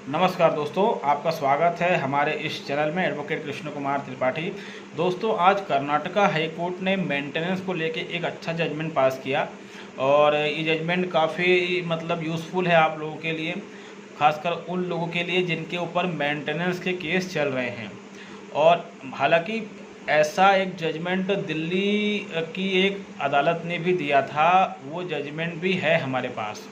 नमस्कार दोस्तों, आपका स्वागत है हमारे इस चैनल में एडवोकेट कृष्ण कुमार त्रिपाठी। दोस्तों, आज कर्नाटका हाई कोर्ट ने मेंटेनेंस को लेके एक अच्छा जजमेंट पास किया और ये जजमेंट काफ़ी यूज़फुल है आप लोगों के लिए, खासकर उन लोगों के लिए जिनके ऊपर मेंटेनेंस के केस चल रहे हैं। और हालांकि ऐसा एक जजमेंट दिल्ली की एक अदालत ने भी दिया था, वो जजमेंट भी है हमारे पास।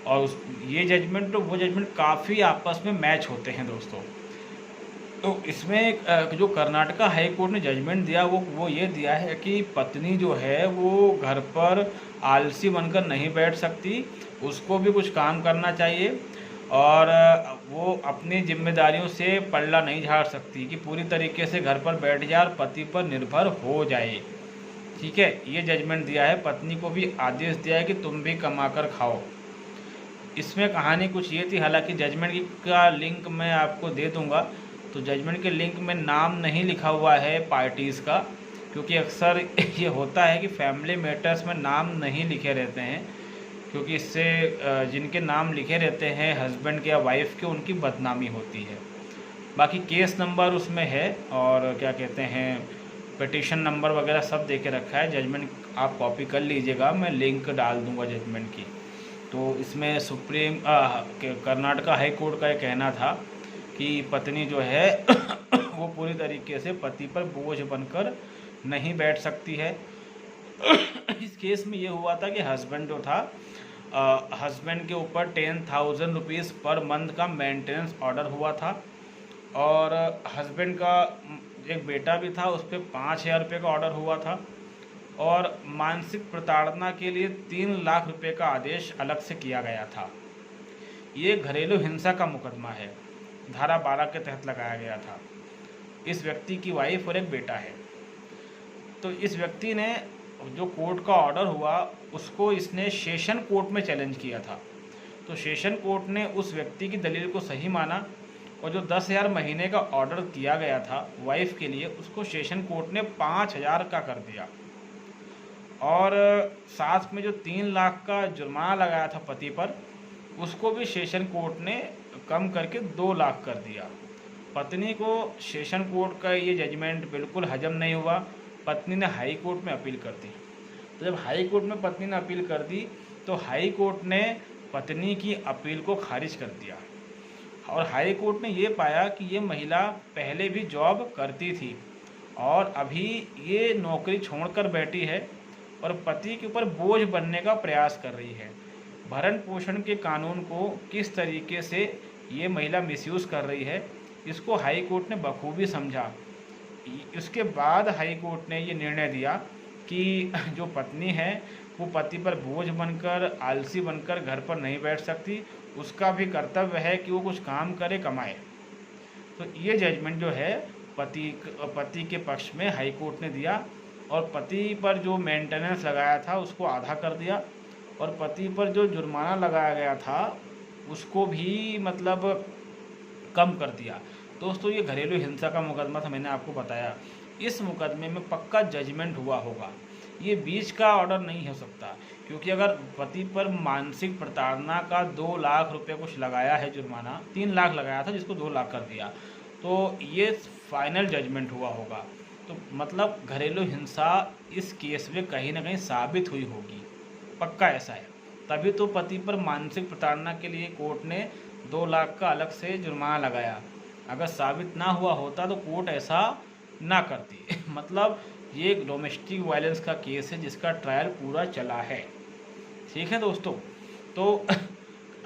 और ये जजमेंट वो जजमेंट काफ़ी आपस में मैच होते हैं दोस्तों। तो इसमें जो कर्नाटका हाई कोर्ट ने जजमेंट दिया वो ये दिया है कि पत्नी जो है वो घर पर आलसी बनकर नहीं बैठ सकती, उसको भी कुछ काम करना चाहिए और वो अपनी जिम्मेदारियों से पल्ला नहीं झाड़ सकती कि पूरी तरीके से घर पर बैठ जाए और पति पर निर्भर हो जाए। ठीक है, ये जजमेंट दिया है। पत्नी को भी आदेश दिया है कि तुम भी कमा कर खाओ। इसमें कहानी कुछ ये थी, हालांकि जजमेंट का लिंक मैं आपको दे दूंगा। तो जजमेंट के लिंक में नाम नहीं लिखा हुआ है पार्टीज़ का, क्योंकि अक्सर ये होता है कि फैमिली मैटर्स में नाम नहीं लिखे रहते हैं, क्योंकि इससे जिनके नाम लिखे रहते हैं हस्बैंड के या वाइफ के, उनकी बदनामी होती है। बाकी केस नंबर उसमें है और क्या कहते हैं पिटीशन नंबर वगैरह सब दे के रखा है। जजमेंट आप कॉपी कर लीजिएगा, मैं लिंक डाल दूँगा जजमेंट की। तो इसमें कर्नाटका हाई कोर्ट का ये कहना था कि पत्नी जो है वो पूरी तरीके से पति पर बोझ बनकर नहीं बैठ सकती है। इस केस में ये हुआ था कि हस्बैंड जो था, हस्बैंड के ऊपर 10,000 रुपीज़ पर मंथ का मेंटेनेंस ऑर्डर हुआ था और हस्बैंड का एक बेटा भी था, उस पर 5,000 रुपये का ऑर्डर हुआ था और मानसिक प्रताड़ना के लिए 3 लाख रुपए का आदेश अलग से किया गया था। ये घरेलू हिंसा का मुकदमा है, धारा 12 के तहत लगाया गया था। इस व्यक्ति की वाइफ और एक बेटा है। तो इस व्यक्ति ने जो कोर्ट का ऑर्डर हुआ उसको इसने सेशन कोर्ट में चैलेंज किया था। तो सेशन कोर्ट ने उस व्यक्ति की दलील को सही माना और जो 10,000 महीने का ऑर्डर किया गया था वाइफ के लिए, उसको सेशन कोर्ट ने 5,000 का कर दिया और साथ में जो 3 लाख का जुर्माना लगाया था पति पर, उसको भी सेशन कोर्ट ने कम करके 2 लाख कर दिया। पत्नी को सेशन कोर्ट का ये जजमेंट बिल्कुल हजम नहीं हुआ। पत्नी ने हाई कोर्ट में अपील कर दी। तो जब हाई कोर्ट में पत्नी ने अपील कर दी तो हाई कोर्ट ने पत्नी की अपील को खारिज कर दिया और हाई कोर्ट ने ये पाया कि ये महिला पहले भी जॉब करती थी और अभी ये नौकरी छोड़कर बैठी है और पति के ऊपर बोझ बनने का प्रयास कर रही है। भरण पोषण के कानून को किस तरीके से ये महिला मिसयूज़ कर रही है, इसको हाई कोर्ट ने बखूबी समझा। इसके बाद हाई कोर्ट ने ये निर्णय दिया कि जो पत्नी है वो पति पर बोझ बनकर, आलसी बनकर घर पर नहीं बैठ सकती, उसका भी कर्तव्य है कि वो कुछ काम करे, कमाए। तो ये जजमेंट जो है पति के पक्ष में हाई कोर्ट ने दिया और पति पर जो मेंटेनेंस लगाया था उसको आधा कर दिया और पति पर जो जुर्माना लगाया गया था उसको भी कम कर दिया। दोस्तों, ये घरेलू हिंसा का मुकदमा था, मैंने आपको बताया। इस मुकदमे में पक्का जजमेंट हुआ होगा, ये बीच का ऑर्डर नहीं हो सकता, क्योंकि अगर पति पर मानसिक प्रताड़ना का 2 लाख रुपए कुछ लगाया है जुर्माना, 3 लाख लगाया था जिसको 2 लाख कर दिया, तो ये फाइनल जजमेंट हुआ होगा। तो घरेलू हिंसा इस केस में कहीं ना कहीं साबित हुई होगी, पक्का ऐसा है। तभी तो पति पर मानसिक प्रताड़ना के लिए कोर्ट ने 2 लाख का अलग से जुर्माना लगाया। अगर साबित ना हुआ होता तो कोर्ट ऐसा ना करती। ये एक डोमेस्टिक वायलेंस का केस है जिसका ट्रायल पूरा चला है। ठीक है दोस्तों, तो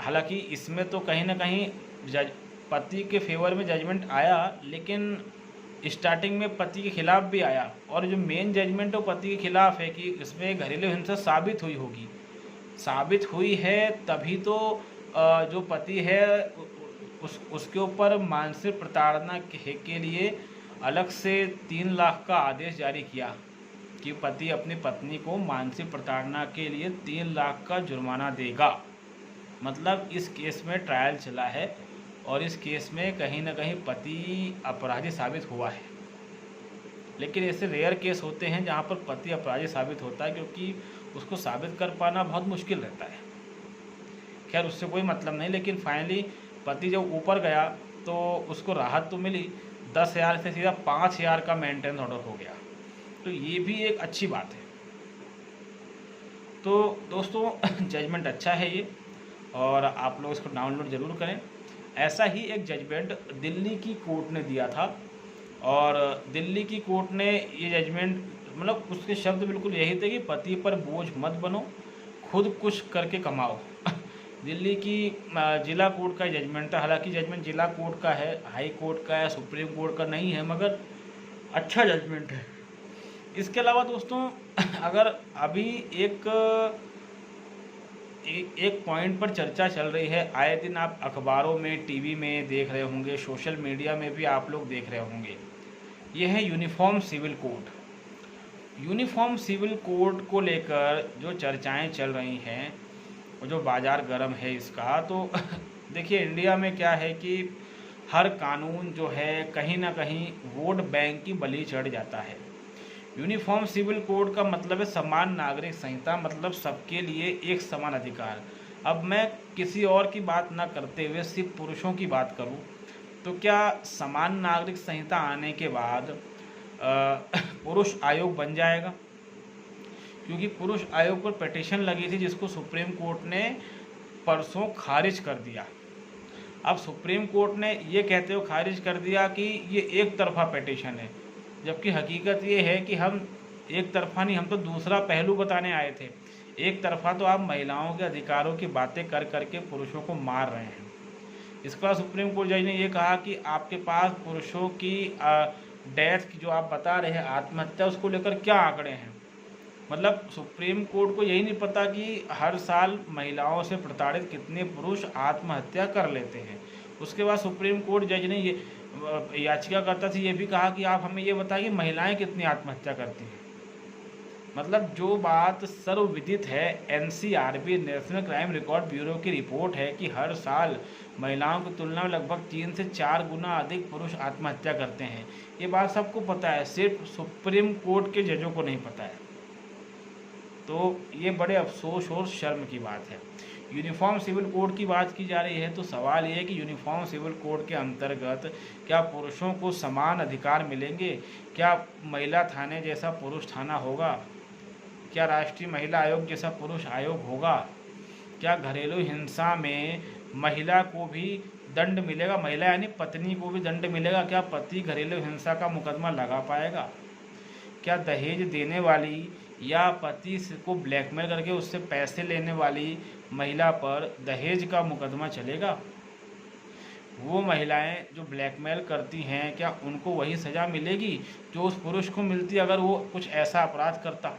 हालांकि इसमें तो कहीं ना कहीं पति के फेवर में जजमेंट आया, लेकिन स्टार्टिंग में पति के खिलाफ भी आया और जो मेन जजमेंट है वो पति के खिलाफ है कि इसमें घरेलू हिंसा साबित हुई होगी। साबित हुई है तभी तो जो पति है उसके ऊपर मानसिक प्रताड़ना के लिए अलग से 3 लाख का आदेश जारी किया कि पति अपनी पत्नी को मानसिक प्रताड़ना के लिए 3 लाख का जुर्माना देगा। इस केस में ट्रायल चला है और इस केस में कहीं ना कहीं पति अपराधी साबित हुआ है। लेकिन ऐसे रेयर केस होते हैं जहां पर पति अपराधी साबित होता है, क्योंकि उसको साबित कर पाना बहुत मुश्किल रहता है। खैर, उससे कोई मतलब नहीं, लेकिन फाइनली पति जब ऊपर गया तो उसको राहत तो मिली, 10,000 से सीधा 5,000 का मेंटेनेंस ऑर्डर हो गया। तो ये भी एक अच्छी बात है। तो दोस्तों जजमेंट अच्छा है ये, और आप लोग इसको डाउनलोड ज़रूर करें। ऐसा ही एक जजमेंट दिल्ली की कोर्ट ने दिया था, और दिल्ली की कोर्ट ने ये जजमेंट, मतलब उसके शब्द बिल्कुल यही थे कि पति पर बोझ मत बनो, खुद कुछ करके कमाओ। दिल्ली की जिला कोर्ट का जजमेंट था। हालांकि जजमेंट जिला कोर्ट का है, हाई कोर्ट का है, सुप्रीम कोर्ट का नहीं है, मगर अच्छा जजमेंट है। इसके अलावा दोस्तों अगर अभी एक पॉइंट पर चर्चा चल रही है, आए दिन आप अखबारों में, टीवी में देख रहे होंगे, सोशल मीडिया में भी आप लोग देख रहे होंगे, ये है uniform civil code. Uniform civil code को लेकर जो चर्चाएं चल रही हैं और जो बाज़ार गर्म है इसका, तो देखिए इंडिया में क्या है कि हर कानून जो है कहीं ना कहीं वोट बैंक की बलि चढ़ जाता है। यूनिफॉर्म सिविल कोड का मतलब है समान नागरिक संहिता, मतलब सबके लिए एक समान अधिकार। अब मैं किसी और की बात ना करते हुए सिर्फ पुरुषों की बात करूं, तो क्या समान नागरिक संहिता आने के बाद पुरुष आयोग बन जाएगा? क्योंकि पुरुष आयोग पर पिटीशन लगी थी जिसको सुप्रीम कोर्ट ने परसों खारिज कर दिया। अब सुप्रीम कोर्ट ने ये कहते हुए खारिज कर दिया कि ये एक तरफा पिटीशन है, जबकि हकीकत ये है कि हम एक तरफा नहीं, हम तो दूसरा पहलू बताने आए थे। एक तरफा तो आप महिलाओं के अधिकारों की बातें कर करके पुरुषों को मार रहे हैं। इसके बाद सुप्रीम कोर्ट जज ने ये कहा कि आपके पास पुरुषों की डेथ की जो आप बता रहे हैं, आत्महत्या, उसको लेकर क्या आंकड़े हैं? मतलब सुप्रीम कोर्ट को यही नहीं पता कि हर साल महिलाओं से प्रताड़ित कितने पुरुष आत्महत्या कर लेते हैं। उसके बाद सुप्रीम कोर्ट जज ने ये याचिकाकर्ता से ये भी कहा कि आप हमें ये बताइए महिलाएं कितनी आत्महत्या करती हैं। मतलब जो बात सर्वविदित है, NCRB national crime record bureau की रिपोर्ट है कि हर साल महिलाओं की तुलना में लगभग 3 से 4 गुना अधिक पुरुष आत्महत्या करते हैं। ये बात सबको पता है, सिर्फ सुप्रीम कोर्ट के जजों को नहीं पता है। तो ये बड़े अफसोस और शर्म की बात है। यूनिफॉर्म सिविल कोड की बात की जा रही है, तो सवाल ये है कि यूनिफॉर्म सिविल कोड के अंतर्गत क्या पुरुषों को समान अधिकार मिलेंगे? क्या महिला थाने जैसा पुरुष थाना होगा? क्या राष्ट्रीय महिला आयोग जैसा पुरुष आयोग होगा? क्या घरेलू हिंसा में महिला को भी दंड मिलेगा? महिला यानी पत्नी को भी दंड मिलेगा? क्या पति घरेलू हिंसा का मुकदमा लगा पाएगा? क्या दहेज देने वाली या पति को ब्लैकमेल करके उससे पैसे लेने वाली महिला पर दहेज का मुकदमा चलेगा? वो महिलाएं जो ब्लैकमेल करती हैं, क्या उनको वही सज़ा मिलेगी जो उस पुरुष को मिलती अगर वो कुछ ऐसा अपराध करता?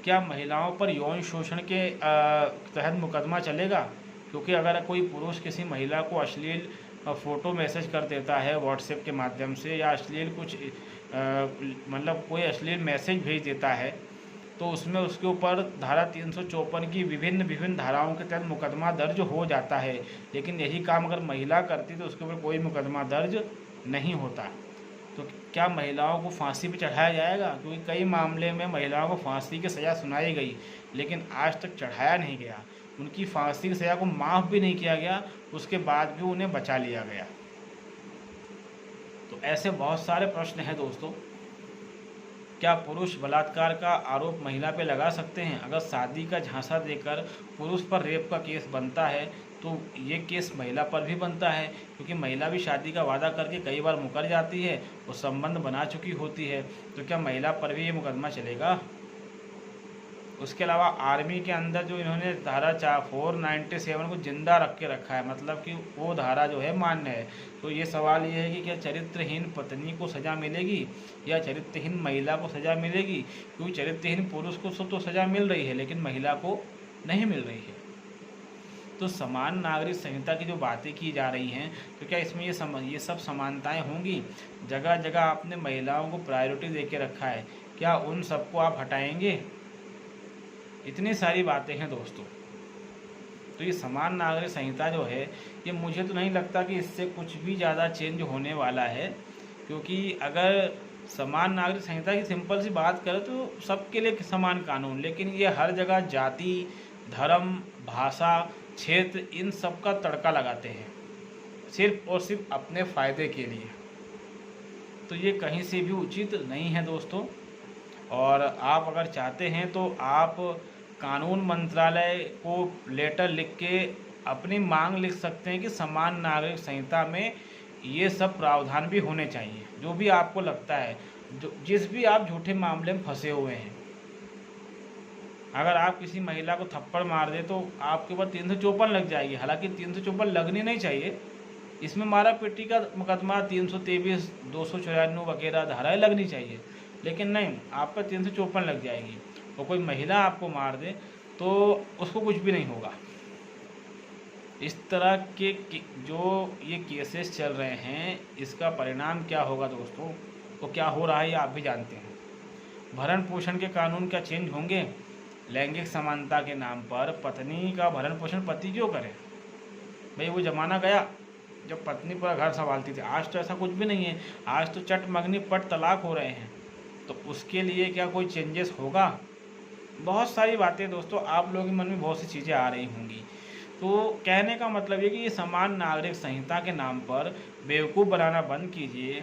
क्या महिलाओं पर यौन शोषण के तहत मुकदमा चलेगा? क्योंकि अगर कोई पुरुष किसी महिला को अश्लील फ़ोटो मैसेज कर देता है व्हाट्सएप के माध्यम से, या अश्लील कुछ मतलब कोई अश्लील मैसेज भेज देता है, तो उसमें उसके ऊपर धारा 354 की विभिन्न धाराओं के तहत मुकदमा दर्ज हो जाता है। लेकिन यही काम अगर महिला करती तो उसके ऊपर कोई मुकदमा दर्ज नहीं होता। तो क्या महिलाओं को फांसी पर चढ़ाया जाएगा? क्योंकि कई मामले में महिलाओं को फांसी की सज़ा सुनाई गई, लेकिन आज तक चढ़ाया नहीं गया। उनकी फांसी की सज़ा को माफ़ भी नहीं किया गया, उसके बाद भी उन्हें बचा लिया गया। तो ऐसे बहुत सारे प्रश्न हैं दोस्तों। क्या पुरुष बलात्कार का आरोप महिला पे लगा सकते हैं? अगर शादी का झांसा देकर पुरुष पर रेप का केस बनता है तो ये केस महिला पर भी बनता है, क्योंकि महिला भी शादी का वादा करके कई बार मुकर जाती है, वो संबंध बना चुकी होती है। तो क्या महिला पर भी ये मुकदमा चलेगा? उसके अलावा आर्मी के अंदर जो इन्होंने धारा 497 को जिंदा रख के रखा है, मतलब कि वो धारा जो है मान्य है। तो ये सवाल ये है कि क्या चरित्रहीन पत्नी को सज़ा मिलेगी या चरित्रहीन महिला को सज़ा मिलेगी? क्योंकि चरित्रहीन पुरुष को तो सज़ा मिल रही है, लेकिन महिला को नहीं मिल रही है। तो समान नागरिक संहिता की जो बातें की जा रही हैं, तो क्या इसमें ये सब समानताएं होंगी? जगह जगह आपने महिलाओं को प्रायोरिटी दे के रखा है, क्या उन सबको आप हटाएंगे? इतनी सारी बातें हैं दोस्तों। तो ये समान नागरिक संहिता जो है, ये मुझे तो नहीं लगता कि इससे कुछ भी ज़्यादा चेंज होने वाला है। क्योंकि अगर समान नागरिक संहिता की सिंपल सी बात करें तो सबके लिए समान कानून, लेकिन ये हर जगह जाति, धर्म, भाषा क्षेत्र, इन सब का तड़का लगाते हैं सिर्फ और सिर्फ अपने फ़ायदे के लिए। तो ये कहीं से भी उचित नहीं है दोस्तों। और आप अगर चाहते हैं तो आप कानून मंत्रालय को लेटर लिख के अपनी मांग लिख सकते हैं कि समान नागरिक संहिता में ये सब प्रावधान भी होने चाहिए। जो भी आपको लगता है, जो जिस भी आप झूठे मामले में फंसे हुए हैं, अगर आप किसी महिला को थप्पड़ मार दे तो आपके ऊपर 354 लग जाएगी। हालांकि 354 लगनी नहीं चाहिए, इसमें मारा पीटी का मुकदमा 323, 294 वगैरह धाराएँ लगनी चाहिए, लेकिन नहीं, आपका 354 लग जाएगी। और कोई महिला आपको मार दे तो उसको कुछ भी नहीं होगा। इस तरह के जो ये केसेस चल रहे हैं, इसका परिणाम क्या होगा दोस्तों, तो क्या हो रहा है ये आप भी जानते हैं। भरण पोषण के कानून क्या चेंज होंगे? लैंगिक समानता के नाम पर पत्नी का भरण पोषण पति क्यों करे? भाई वो ज़माना गया जब पत्नी पूरा घर संभालती थी। आज तो ऐसा कुछ भी नहीं है। आज तो चट मगनी पट तलाक हो रहे हैं। तो उसके लिए क्या कोई चेंजेस होगा? बहुत सारी बातें दोस्तों, आप लोगों के मन में बहुत सी चीज़ें आ रही होंगी। तो कहने का मतलब ये कि ये समान नागरिक संहिता के नाम पर बेवकूफ़ बनाना बंद कीजिए।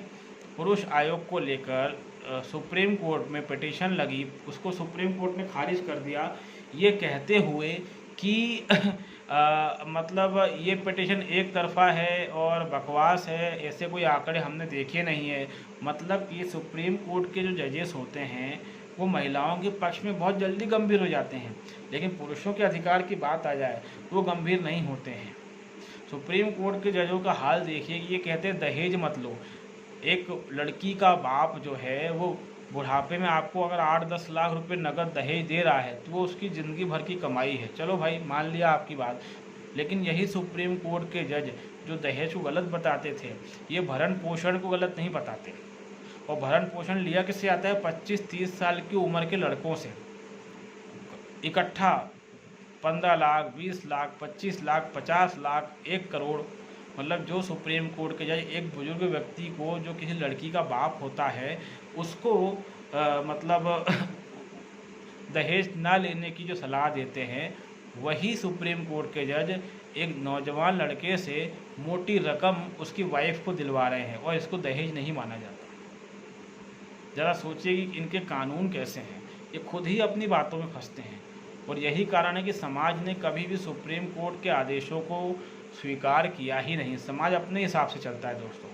पुरुष आयोग को लेकर सुप्रीम कोर्ट में पिटीशन लगी, उसको सुप्रीम कोर्ट ने खारिज कर दिया, ये कहते हुए कि मतलब ये पिटीशन एक तरफ़ा है और बकवास है, ऐसे कोई आंकड़े हमने देखे नहीं है। मतलब ये सुप्रीम कोर्ट के जो जजेस होते हैं वो महिलाओं के पक्ष में बहुत जल्दी गंभीर हो जाते हैं, लेकिन पुरुषों के अधिकार की बात आ जाए तो वो गंभीर नहीं होते हैं। सुप्रीम कोर्ट के जजों का हाल देखिए कि ये कहते हैं दहेज मत लो। एक लड़की का बाप जो है वो बुढ़ापे में आपको अगर 8-10 लाख रुपए नगद दहेज दे रहा है तो वो उसकी ज़िंदगी भर की कमाई है। चलो भाई, मान लिया आपकी बात, लेकिन यही सुप्रीम कोर्ट के जज जो दहेज को गलत बताते थे, ये भरण पोषण को गलत नहीं बताते। और भरण पोषण लिया किससे आता है? 25-30 साल की उम्र के लड़कों से इकट्ठा 15 लाख, 20 लाख, 25 लाख, 50 लाख, 1 करोड़। मतलब जो सुप्रीम कोर्ट के जज एक बुजुर्ग व्यक्ति को, जो किसी लड़की का बाप होता है, उसको मतलब दहेज ना लेने की जो सलाह देते हैं, वही सुप्रीम कोर्ट के जज एक नौजवान लड़के से मोटी रकम उसकी वाइफ को दिलवा रहे हैं और इसको दहेज नहीं माना जाता। ज़रा सोचिए कि इनके कानून कैसे हैं। ये खुद ही अपनी बातों में फंसते हैं और यही कारण है कि समाज ने कभी भी सुप्रीम कोर्ट के आदेशों को स्वीकार किया ही नहीं। समाज अपने हिसाब से चलता है दोस्तों।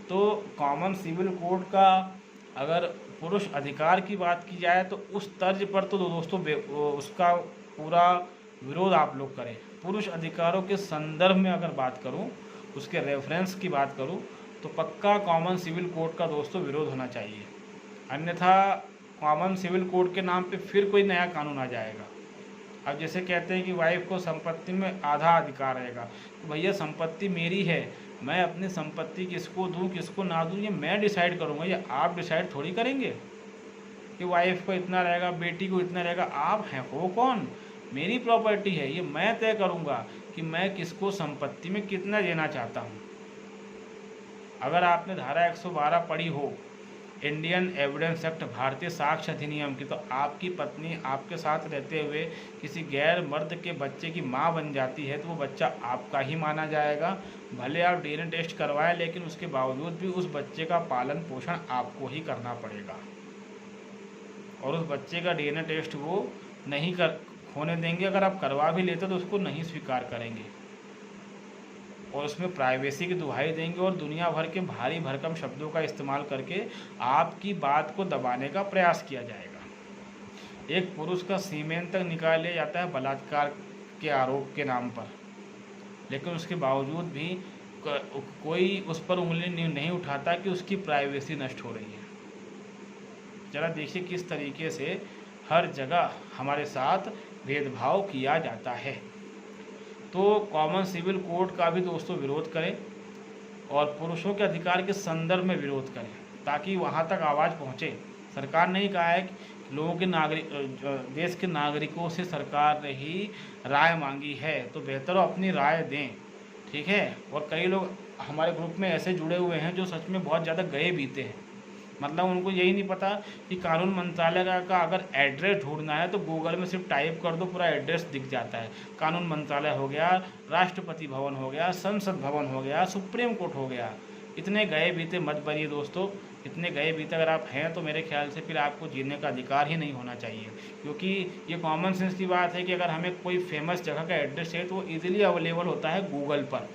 तो कॉमन सिविल कोड का अगर पुरुष अधिकार की बात की जाए तो उस तर्ज पर तो दोस्तों उसका पूरा विरोध आप लोग करें। पुरुष अधिकारों के संदर्भ में अगर बात करूं, उसके रेफरेंस की बात करूं, तो पक्का कॉमन सिविल कोड का दोस्तों विरोध होना चाहिए। अन्यथा कॉमन सिविल कोड के नाम पे फिर कोई नया कानून आ जाएगा। अब जैसे कहते हैं कि वाइफ को संपत्ति में आधा अधिकार रहेगा, तो भैया संपत्ति मेरी है, मैं अपनी संपत्ति किसको दूं किसको ना दूं ये मैं डिसाइड करूंगा, ये आप डिसाइड थोड़ी करेंगे कि वाइफ को इतना रहेगा, बेटी को इतना रहेगा। आप हैं हो कौन? मेरी प्रॉपर्टी है, ये मैं तय करूंगा कि मैं किसको संपत्ति में कितना देना चाहता हूं। अगर आपने धारा 112 पढ़ी हो इंडियन एविडेंस एक्ट, भारतीय साक्ष्य अधिनियम की, तो आपकी पत्नी आपके साथ रहते हुए किसी गैर मर्द के बच्चे की माँ बन जाती है तो वो बच्चा आपका ही माना जाएगा। भले आप डीएनए टेस्ट करवाएं, लेकिन उसके बावजूद भी उस बच्चे का पालन पोषण आपको ही करना पड़ेगा और उस बच्चे का डीएनए टेस्ट वो नहीं होने देंगे। अगर आप करवा भी लेते तो उसको नहीं स्वीकार करेंगे और उसमें प्राइवेसी की दुहाई देंगे और दुनिया भर के भारी भरकम शब्दों का इस्तेमाल करके आपकी बात को दबाने का प्रयास किया जाएगा। एक पुरुष का सीमेन तक निकाल लिया जाता है बलात्कार के आरोप के नाम पर, लेकिन उसके बावजूद भी कोई उस पर उंगली नहीं उठाता कि उसकी प्राइवेसी नष्ट हो रही है। जरा देखिए किस तरीके से हर जगह हमारे साथ भेदभाव किया जाता है। तो कॉमन सिविल कोड का भी दोस्तों विरोध करें और पुरुषों के अधिकार के संदर्भ में विरोध करें ताकि वहाँ तक आवाज़ पहुँचे। सरकार ने ही कहा है कि लोगों के देश के नागरिकों से सरकार ने ही राय मांगी है, तो बेहतर हो अपनी राय दें, ठीक है। और कई लोग हमारे ग्रुप में ऐसे जुड़े हुए हैं जो सच में बहुत ज़्यादा गए बीते हैं, मतलब उनको यही नहीं पता कि कानून मंत्रालय का अगर एड्रेस ढूंढना है तो गूगल में सिर्फ टाइप कर दो, पूरा एड्रेस दिख जाता है। कानून मंत्रालय हो गया, राष्ट्रपति भवन हो गया, संसद भवन हो गया, सुप्रीम कोर्ट हो गया। इतने गए बीते मत बनिए दोस्तों, इतने गए बीते अगर आप हैं तो मेरे ख्याल से फिर आपको जीने का अधिकार ही नहीं होना चाहिए, क्योंकि ये कॉमन सेंस की बात है कि अगर हमें कोई फेमस जगह का एड्रेस है तो वो ईजिली अवेलेबल होता है गूगल पर।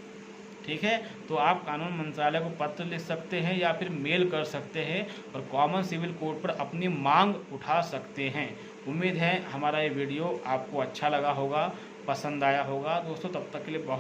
ठीक है, तो आप कानून मंत्रालय को पत्र लिख सकते हैं या फिर मेल कर सकते हैं और कॉमन सिविल कोड पर अपनी मांग उठा सकते हैं। उम्मीद है हमारा ये वीडियो आपको अच्छा लगा होगा, पसंद आया होगा दोस्तों। तब तक के लिए बहुत